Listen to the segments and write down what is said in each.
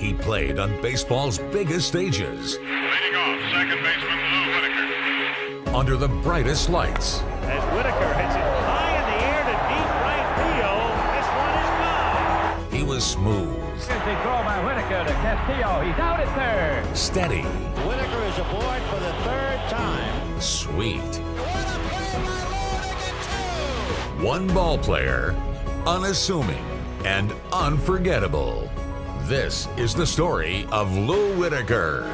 He played on baseball's biggest stages. Leading off, second baseman Lou Whitaker. Under the brightest lights. As Whitaker hits it high in the air to deep right field, this one is gone. He was smooth. Here's the throw by Whitaker to Castillo. He's out at third. Steady. Whitaker is aboard for the third time. Sweet. One ball player, unassuming and unforgettable. This is the story of Lou Whitaker.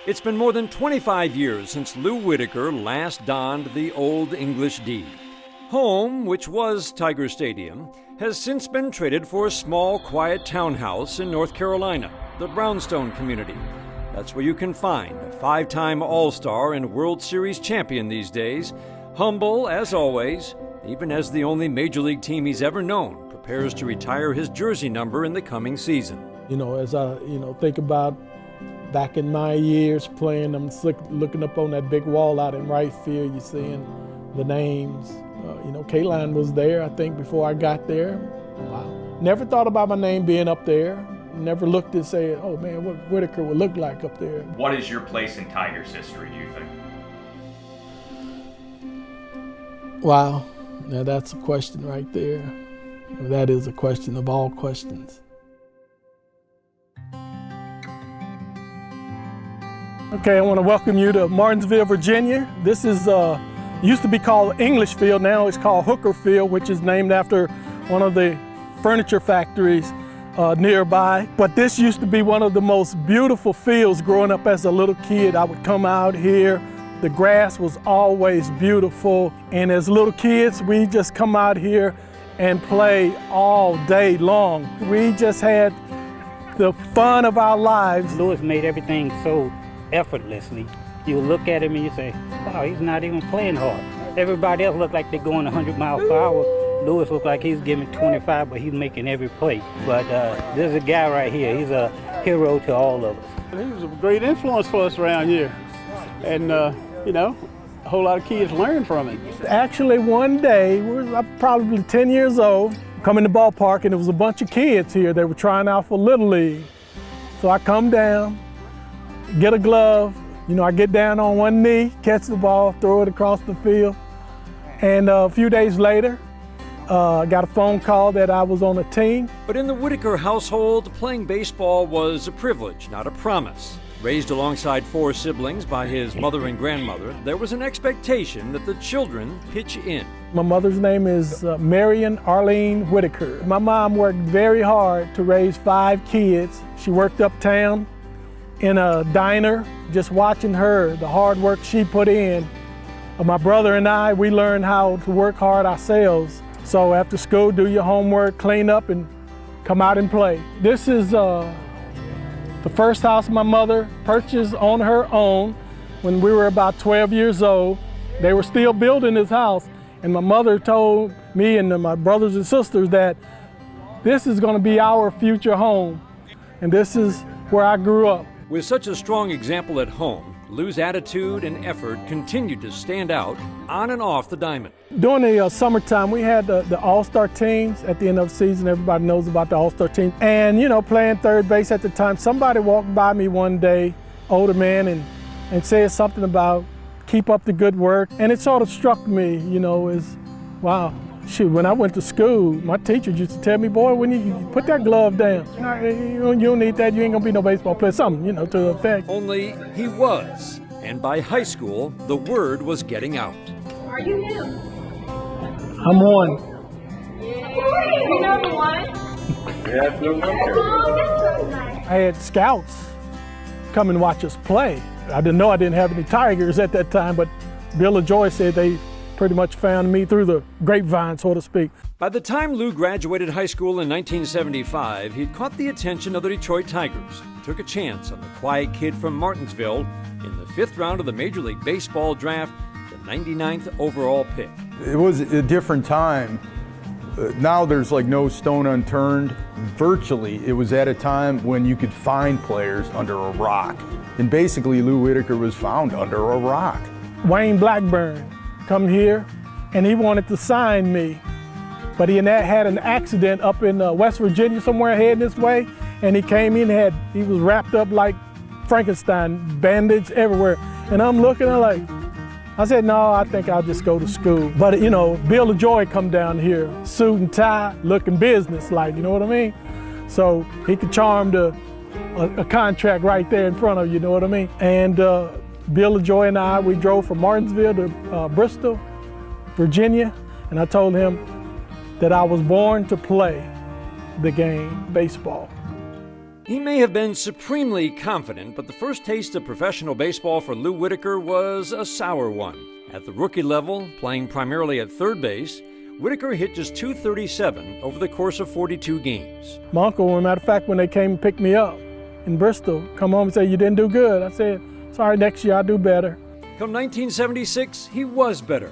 It's been more than 25 years since Lou Whitaker last donned the Old English D. Home, which was Tiger Stadium, has since been traded for a small, quiet townhouse in North Carolina, the Brownstone community. That's where you can find a five-time All-Star and World Series champion these days, humble as always, even as the only Major League team he's ever known prepares to retire his jersey number in the coming season. You know, as I, think about back in my years playing, I'm looking up on that big wall out in right field, you're seeing the names. K-Line was there, I think, before I got there. Wow. Never thought about my name being up there. Never looked and said, oh man, what Whitaker would look like up there. What is your place in Tigers history, do you think? Wow, now that's a question right there. That is a question of all questions. Okay, I want to welcome you to Martinsville, Virginia. This is used to be called English Field, now it's called Hooker Field, which is named after one of the furniture factories nearby. But this used to be one of the most beautiful fields growing up as a little kid. I would come out here, the grass was always beautiful, and as little kids, we just come out here and play all day long. We just had the fun of our lives. Louis made everything so effortlessly. You look at him and you say, wow, he's not even playing hard. Everybody else look like they're going 100 miles per hour. Louis looked like he's giving 25, but he's making every play. But there's a guy right here. He's a hero to all of us. He was a great influence for us around here. And, a whole lot of kids learned from him. Actually, one day, we were probably 10 years old, coming to the ballpark, and there was a bunch of kids here. They were trying out for Little League. So I come down, get a glove, I get down on one knee, catch the ball, throw it across the field. And a few days later, I got a phone call that I was on a team. But in the Whitaker household, playing baseball was a privilege, not a promise. Raised alongside four siblings by his mother and grandmother, there was an expectation that the children pitch in. My mother's name is Marion Arlene Whitaker. My mom worked very hard to raise 5 kids. She worked uptown in a diner, just watching her, the hard work she put in. My brother and I, we learned how to work hard ourselves. So after school, do your homework, clean up, and come out and play. This is the first house my mother purchased on her own when we were about 12 years old. They were still building this house, and my mother told me and my brothers and sisters that this is going to be our future home, and this is where I grew up. With such a strong example at home, Lou's attitude and effort continued to stand out on and off the diamond. During the summertime, we had the All-Star teams at the end of the season. Everybody knows about the All-Star team. And, playing third base at the time, somebody walked by me one day, older man, and said something about keep up the good work. And it sort of struck me, is, wow. Shoot, when I went to school, my teacher used to tell me, boy, when you put that glove down, you don't need that, you ain't gonna be no baseball player, something, to the effect. Only he was, and by high school, the word was getting out. Are you him? I'm one. You know the one? Yeah, no Oh, that's so nice. I had scouts come and watch us play. I didn't know I didn't have any Tigers at that time, but Bill and Joy said they pretty much found me through the grapevine, so to speak. By the time Lou graduated high school in 1975, he'd caught the attention of the Detroit Tigers. He took a chance on the quiet kid from Martinsville in the 5th round of the Major League Baseball draft, the 99th overall pick. It was a different time. Now there's like no stone unturned. Virtually, it was at a time when you could find players under a rock. And basically, Lou Whitaker was found under a rock. Wayne Blackburn come here, and he wanted to sign me. But he had an accident up in West Virginia somewhere heading this way, and he came in, he was wrapped up like Frankenstein, bandaged everywhere. And I'm looking, I said, no, I think I'll just go to school. But you know, Bill LaJoy come down here, suit and tie, looking business-like, you know what I mean? So he could charm a contract right there in front of you, you know what I mean? And Bill LaJoy and I, we drove from Martinsville to Bristol, Virginia, and I told him that I was born to play the game, baseball. He may have been supremely confident, but the first taste of professional baseball for Lou Whitaker was a sour one. At the rookie level, playing primarily at third base, Whitaker hit just .237 over the course of 42 games. My uncle, as a matter of fact, when they came and picked me up in Bristol, come home and say, you didn't do good. I said, sorry, next year I'll do better. Come 1976, he was better.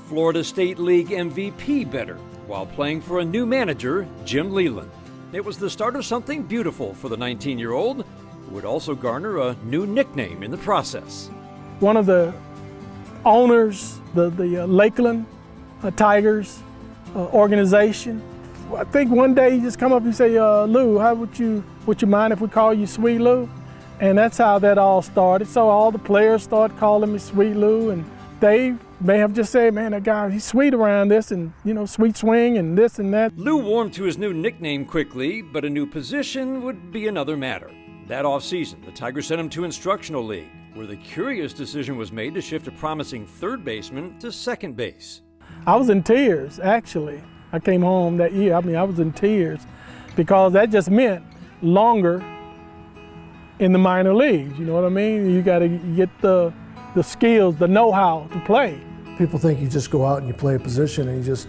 Florida State League MVP better, while playing for a new manager, Jim Leyland. It was the start of something beautiful for the 19-year-old, who would also garner a new nickname in the process. One of the owners, the Lakeland Tigers organization, I think one day he just come up and say, Lou, would you mind if we call you Sweet Lou? And that's how that all started. So all the players started calling me Sweet Lou, and they may have just said, man, that guy, he's sweet around this, and, you know, sweet swing and this and that. Lou warmed to his new nickname quickly, but a new position would be another matter. That offseason, the Tigers sent him to Instructional League, where the curious decision was made to shift a promising third baseman to second base. I was in tears, actually. I came home that year, I was in tears, because that just meant longer in the minor leagues, you know what I mean? You got to get the skills, the know-how to play. People think you just go out and you play a position and you just,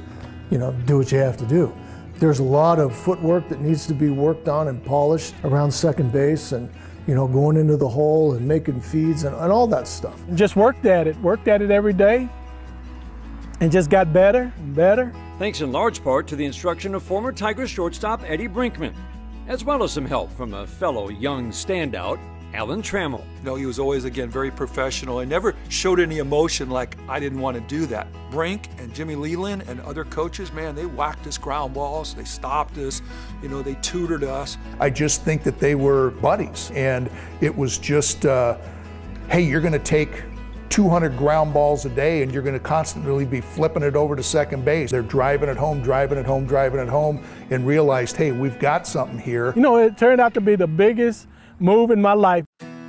you know, do what you have to do. There's a lot of footwork that needs to be worked on and polished around second base, and, you know, going into the hole and making feeds and all that stuff. Just worked at it every day, and just got better and better. Thanks in large part to the instruction of former Tigers shortstop Eddie Brinkman, as well as some help from a fellow young standout, Alan Trammell. You know, he was always, again, very professional and never showed any emotion like I didn't want to do that. Brink and Jimmy Leland and other coaches, man, they whacked us ground balls, they stopped us, you know, they tutored us. I just think that they were buddies, and it was just, hey, you're going to take 200 ground balls a day and you're going to constantly be flipping it over to second base. They're driving it home, and realized, hey, we've got something here. You know, it turned out to be the biggest move in my life.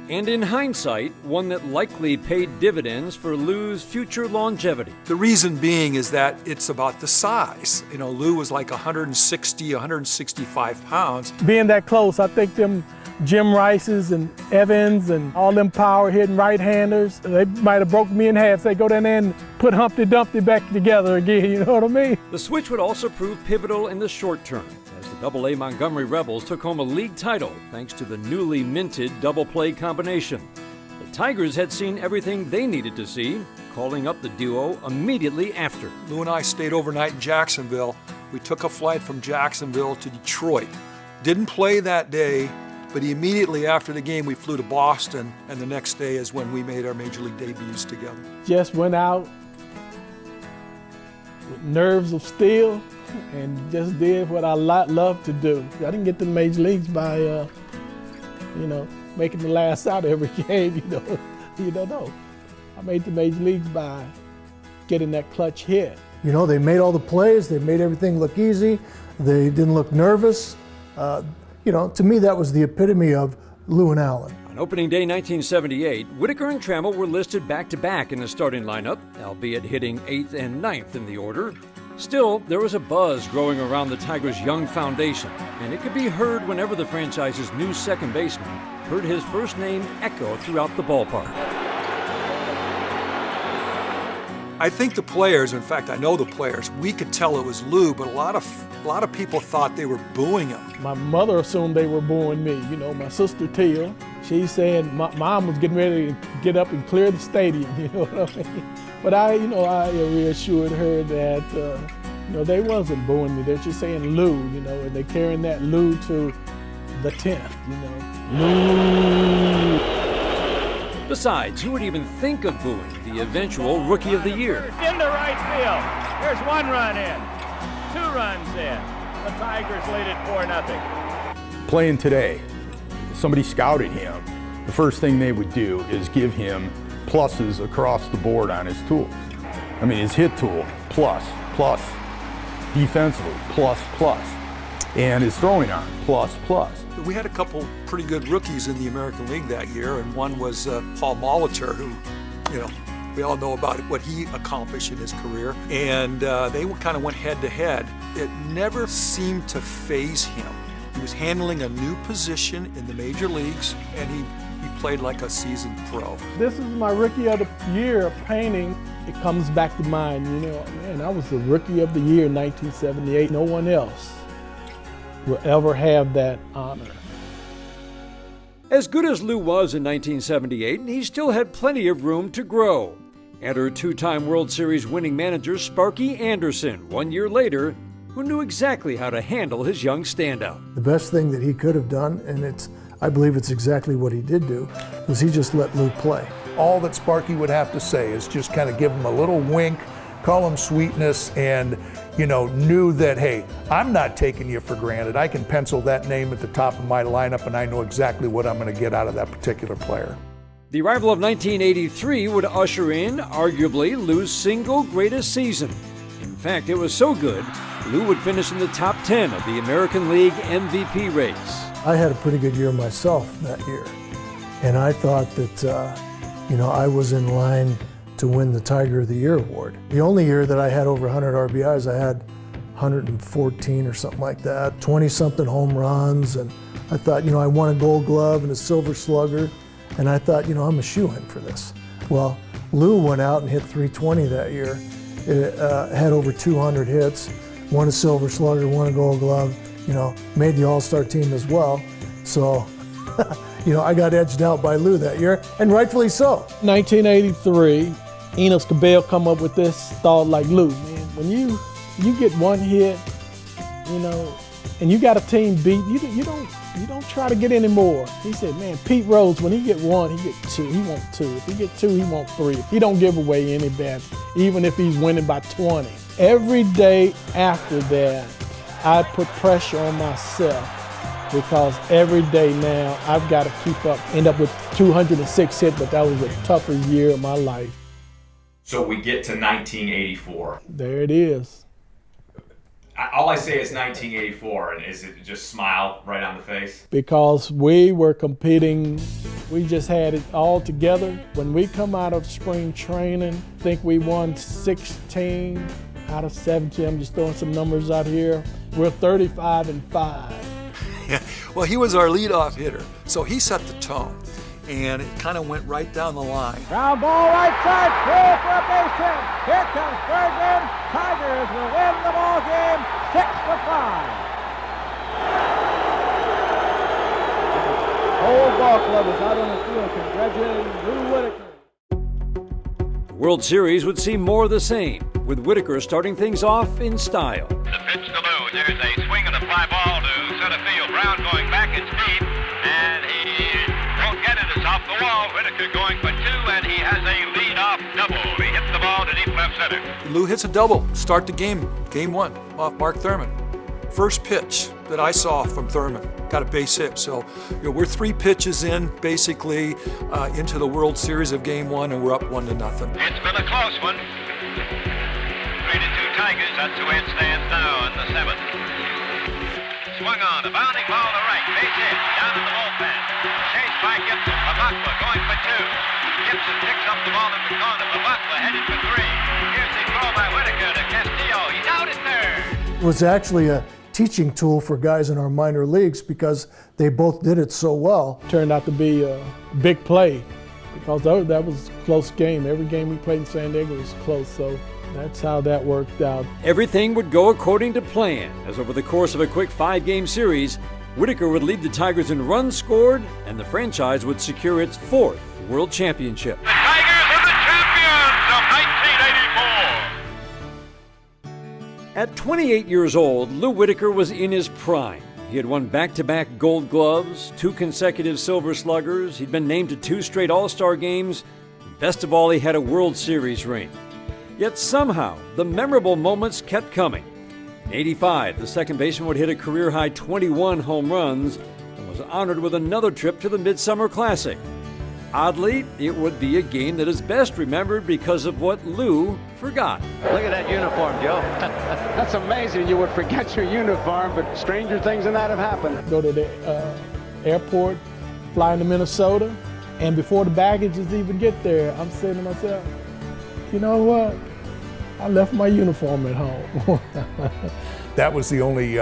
And in hindsight, one that likely paid dividends for Lou's future longevity. The reason being is that it's about the size. You know, Lou was like 160, 165 pounds. Being that close, I think them Jim Rices and Evans and all them power-hitting right-handers, they might have broken me in half. They go down there and put Humpty Dumpty back together again, you know what I mean? The switch would also prove pivotal in the short term, as the Double-A Montgomery Rebels took home a league title thanks to the newly minted double-play combination. The Tigers had seen everything they needed to see, calling up the duo immediately after. Lou and I stayed overnight in Jacksonville. We took a flight from Jacksonville to Detroit. Didn't play that day, but immediately after the game we flew to Boston, and the next day is when we made our major league debuts together. Just went out with nerves of steel and just did what I love to do. I didn't get to the major leagues by, you know, making the last out every game, you don't know. I made the major leagues by getting that clutch hit. You know, they made all the plays, they made everything look easy, they didn't look nervous. You know, to me, that was the epitome of Lou and Alan. On opening day 1978, Whitaker and Trammell were listed back-to-back in the starting lineup, albeit hitting 8th and 9th in the order. Still, there was a buzz growing around the Tigers' young foundation, and it could be heard whenever the franchise's new second baseman heard his first name echo throughout the ballpark. I think the players, in fact, I know the players, we could tell it was Lou, but a lot of people thought they were booing him. My mother assumed they were booing me. You know, my sister Tia, she said my mom was getting ready to get up and clear the stadium, you know what I mean? But I reassured her that, they wasn't booing me. They're just saying Lou, and they're carrying that Lou to the 10th, Lou. Besides, who would even think of booing the eventual Rookie of the Year? Into right field. There's 1 run in. 2 runs in. The Tigers lead it 4-0. Playing today, somebody scouted him. The first thing they would do is give him pluses across the board on his tools. I mean, his hit tool, plus, plus. Defensively, plus, plus. And his throwing arm, plus, plus. We had a couple pretty good rookies in the American League that year, and one was Paul Molitor, who, we all know about what he accomplished in his career. And they kind of went head to head. It never seemed to faze him. He was handling a new position in the major leagues, and he played like a seasoned pro. This is my Rookie of the Year painting. It comes back to mind, man, I was the Rookie of the Year in 1978. No one else will ever have that honor. As good as Lou was in 1978, he still had plenty of room to grow. Enter 2-time World Series winning manager Sparky Anderson 1 year later, who knew exactly how to handle his young standout. The best thing that he could have done, and I believe it's exactly what he did do, was he just let Lou play. All that Sparky would have to say is just kind of give him a little wink, call him sweetness, and knew that, hey, I'm not taking you for granted. I can pencil that name at the top of my lineup, and I know exactly what I'm going to get out of that particular player. The arrival of 1983 would usher in, arguably, Lou's single greatest season. In fact, it was so good, Lou would finish in the top 10 of the American League MVP race. I had a pretty good year myself that year, and I thought that, I was in line to win the Tiger of the Year award. The only year that I had over 100 RBIs, I had 114 or something like that, 20-something home runs, and I thought, I won a Gold Glove and a Silver Slugger, and I thought, I'm a shoo-in for this. Well, Lou went out and hit 320 that year, had over 200 hits, won a Silver Slugger, won a Gold Glove, made the All-Star team as well. So, I got edged out by Lou that year, and rightfully so. 1983, Enos Cabell come up with this thought like, Lou, man, when you get one hit, and you got a team beat, you don't try to get any more. He said, man, Pete Rose, when he get 1, he get 2. He want 2. If he get 2, he want 3. He don't give away any bats, even if he's winning by 20. Every day after that, I put pressure on myself because every day now I've got to keep up. End up with 206 hits, but that was the toughest year of my life. So we get to 1984. There it is. All I say is 1984, and is it just smile right on the face? Because we were competing, we just had it all together. When we come out of spring training, I think we won 16 out of 17. I'm just throwing some numbers out here. We're 35-5. Yeah. Well, he was our leadoff hitter, so he set the tone, and it kind of went right down the line. Ground ball right side, through for a base hit. Here comes Bergman. Tigers will win the ball game 6-5. The whole ball club is out on the field congratulating Lou Whitaker. The World Series would see more of the same, with Whitaker starting things off in style. The pitch to Lou. There's a swing and a fly ball to center field. Brown going back in speed, and he won't get it. It's off the wall. Whitaker going for 2, and he has a lead-off double. He hits the ball to deep left center. Lou hits a double, start the game 1, off Mark Thurman. First pitch that I saw from Thurman, got a base hit. So we're 3 pitches in, basically, into the World Series of Game 1, and we're up 1-0. It's been a close one. 3-2 Tigers, that's the way it stands now in the 7th. Swung on, a bounding ball to right, base hit, down in the bullpen. Chased by Gibson, Babakla going for 2. Gibson picks up the ball in the corner, Babakla headed for 3. Here's the throw by Whitaker to Castillo, he's out at third. It was actually a teaching tool for guys in our minor leagues because they both did it so well. Turned out to be a big play because that was a close game. Every game we played in San Diego was close, so that's how that worked out. Everything would go according to plan, as over the course of a quick 5-game series, Whitaker would lead the Tigers in runs scored, and the franchise would secure its 4th World Championship. The Tigers are the champions of 1984. At 28 years old, Lou Whitaker was in his prime. He had won back-to-back Gold Gloves, 2 consecutive Silver Sluggers. He'd been named to 2 straight All-Star games. Best of all, he had a World Series ring. Yet somehow, the memorable moments kept coming. In '85, the second baseman would hit a career-high 21 home runs and was honored with another trip to the Midsummer Classic. Oddly, it would be a game that is best remembered because of what Lou forgot. Look at that uniform, Joe. That's amazing. You would forget your uniform, but stranger things than that have happened. Go to the airport, flying to Minnesota, and before the baggages even get there, I'm saying to myself, you know what? I left my uniform at home. That was the only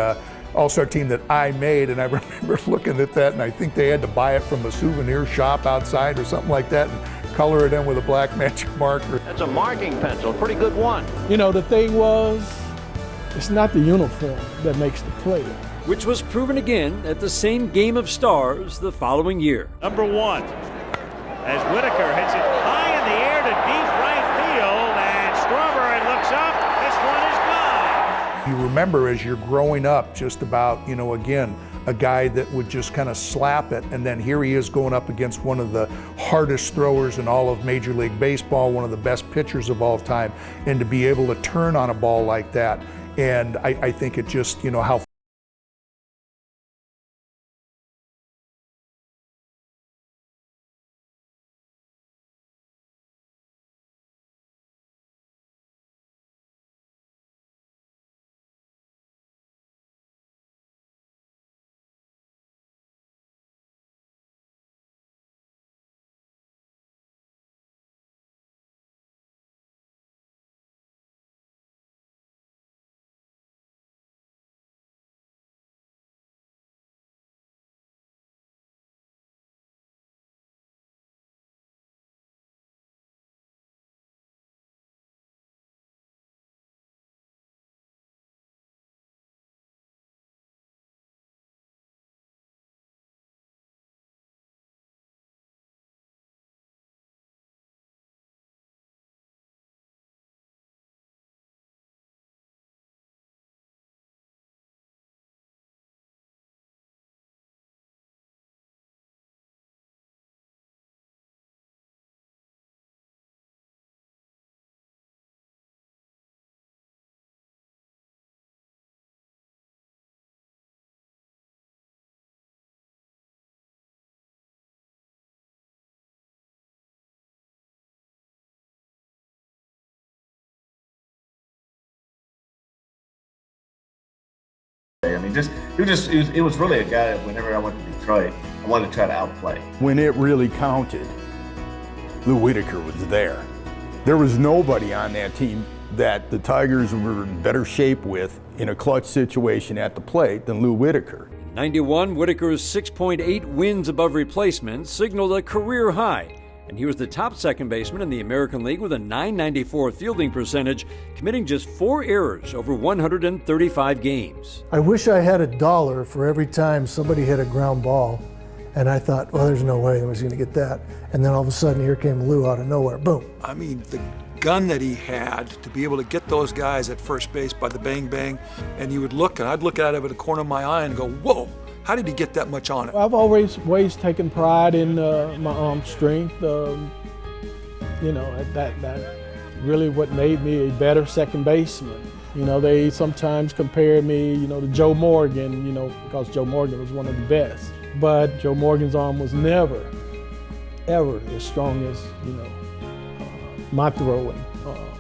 All-Star team that I made, and I remember looking at that, and I think they had to buy it from a souvenir shop outside or something like that and color it in with a black magic marker. That's a marking pencil, a pretty good one. You know, the thing was, it's not the uniform that makes the player. Which was proven again at the same Game of Stars the following year. Number 1, as Whitaker hits it high in the air to deep right field, and Strawberry looks up, this one is gone. You remember as you're growing up just about, you know, again, a guy that would just kind of slap it, and then here he is going up against one of the hardest throwers in all of Major League Baseball, one of the best pitchers of all time, and to be able to turn on a ball like that. And I think it just, you know, how I mean, it was really a guy that whenever I went to Detroit, I wanted to try to outplay. When it really counted, Lou Whitaker was there. There was nobody on that team that the Tigers were in better shape with in a clutch situation at the plate than Lou Whitaker. In '91, Whitaker's 6.8 wins above replacement signaled a career high, and he was the top second baseman in the American League with a .994 fielding percentage, committing just 4 errors over 135 games. I wish I had $1 for every time somebody hit a ground ball, and I thought, well, there's no way I was going to get that. And then all of a sudden, here came Lou out of nowhere, boom. I mean, the gun that he had to be able to get those guys at first base by the bang bang, and you would look, and I'd look at it with the corner of my eye and go, whoa, how did he get that much on it? I've always taken pride in my arm strength. You know, that really what made me a better second baseman. You know, they sometimes compare me, you know, to Joe Morgan, you know, because Joe Morgan was one of the best. But Joe Morgan's arm was never, ever as strong as, you know, my throwing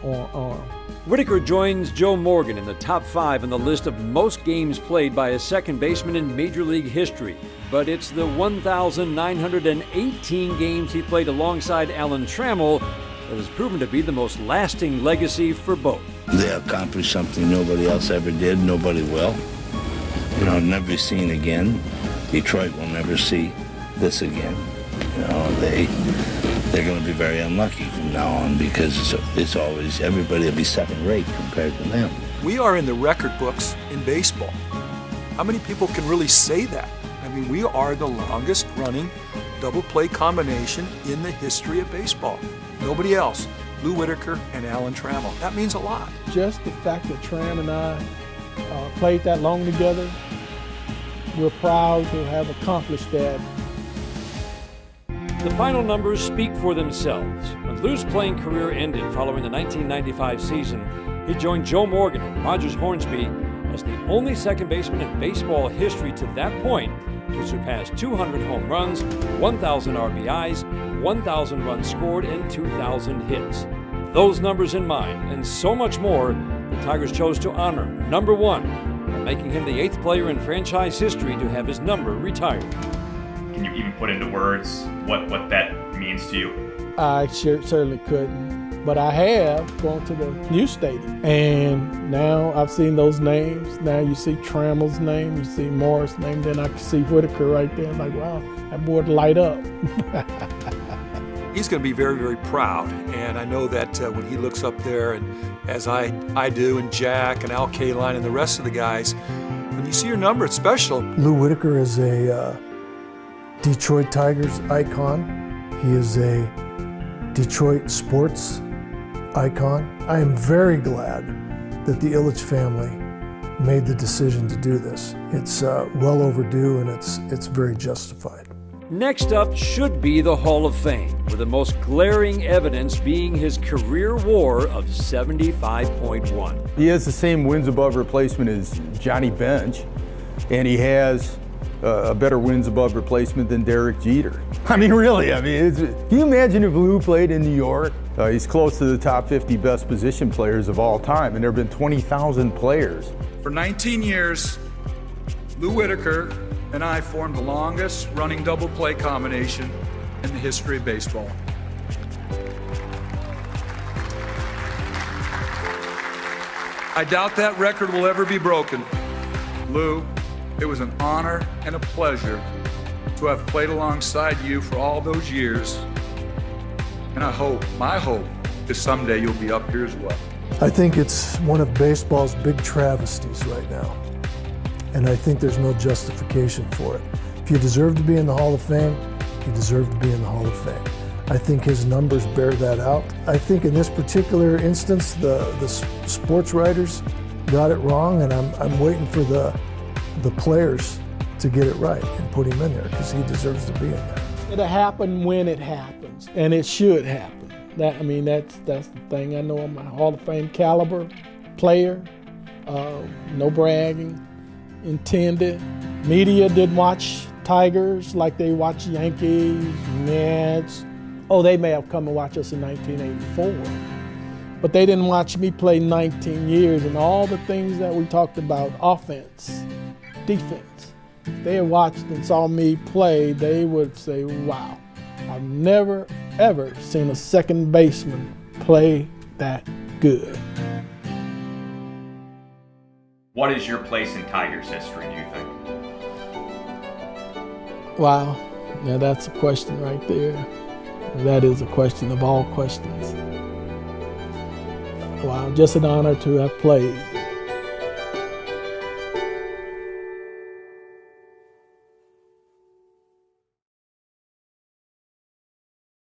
arm. Whitaker joins Joe Morgan in the top 5 on the list of most games played by a second baseman in Major League history. But it's the 1,918 games he played alongside Alan Trammell that has proven to be the most lasting legacy for both. They accomplished something nobody else ever did, nobody will. You know, never be seen again. Detroit will never see this again. You know, they're going to be very unlucky from now on because it's always, everybody will be second rate compared to them. We are in the record books in baseball. How many people can really say that? I mean, we are the longest running double play combination in the history of baseball. Nobody else. Lou Whitaker and Alan Trammell. That means a lot. Just the fact that Tram and I played that long together, we're proud to have accomplished that. The final numbers speak for themselves. When Lou's playing career ended following the 1995 season, he joined Joe Morgan and Rogers Hornsby as the only second baseman in baseball history to that point to surpass 200 home runs, 1,000 RBIs, 1,000 runs scored, and 2,000 hits. Those numbers in mind, and so much more, the Tigers chose to honor number 1, making him the 8th player in franchise history to have his number retired. Can you even put into words what that means to you? I certainly couldn't, but I have gone to the new stadium, and now I've seen those names. Now you see Trammell's name, you see Morris' name, then I can see Whitaker right there. Like, wow, that boy would light up. He's going to be very, very proud, and I know that when he looks up there, and as I do, and Jack and Al Kaline and the rest of the guys, when you see your number, it's special. Lou Whitaker is a Detroit Tigers icon. He is a Detroit sports icon. I am very glad that the Ilitch family made the decision to do this. It's well overdue, and it's very justified. Next up should be the Hall of Fame, with the most glaring evidence being his career WAR of 75.1. He has the same wins above replacement as Johnny Bench, and he has a better wins above replacement than Derek Jeter. I mean, really, can you imagine if Lou played in New York? He's close to the top 50 best position players of all time, and there have been 20,000 players. For 19 years, Lou Whitaker and I formed the longest running double play combination in the history of baseball. I doubt that record will ever be broken. Lou, it was an honor and a pleasure to have played alongside you for all those years. And my hope is someday you'll be up here as well. I think it's one of baseball's big travesties right now. And I think there's no justification for it. If you deserve to be in the Hall of Fame, you deserve to be in the Hall of Fame. I think his numbers bear that out. I think in this particular instance, the sports writers got it wrong, and I'm waiting for the players to get it right and put him in there, because he deserves to be in there. It'll happen when it happens, and it should happen. That's the thing. I know I'm a Hall of Fame caliber player. No bragging intended. Media didn't watch Tigers like they watch Yankees, Mets. Oh, they may have come and watched us in 1984, but they didn't watch me play 19 years and all the things that we talked about, offense, defense. If they had watched and saw me play, they would say, wow, I've never, ever seen a second baseman play that good. What is your place in Tigers history, do you think? Wow, now that's a question right there. That is a question of all questions. Wow, just an honor to have played.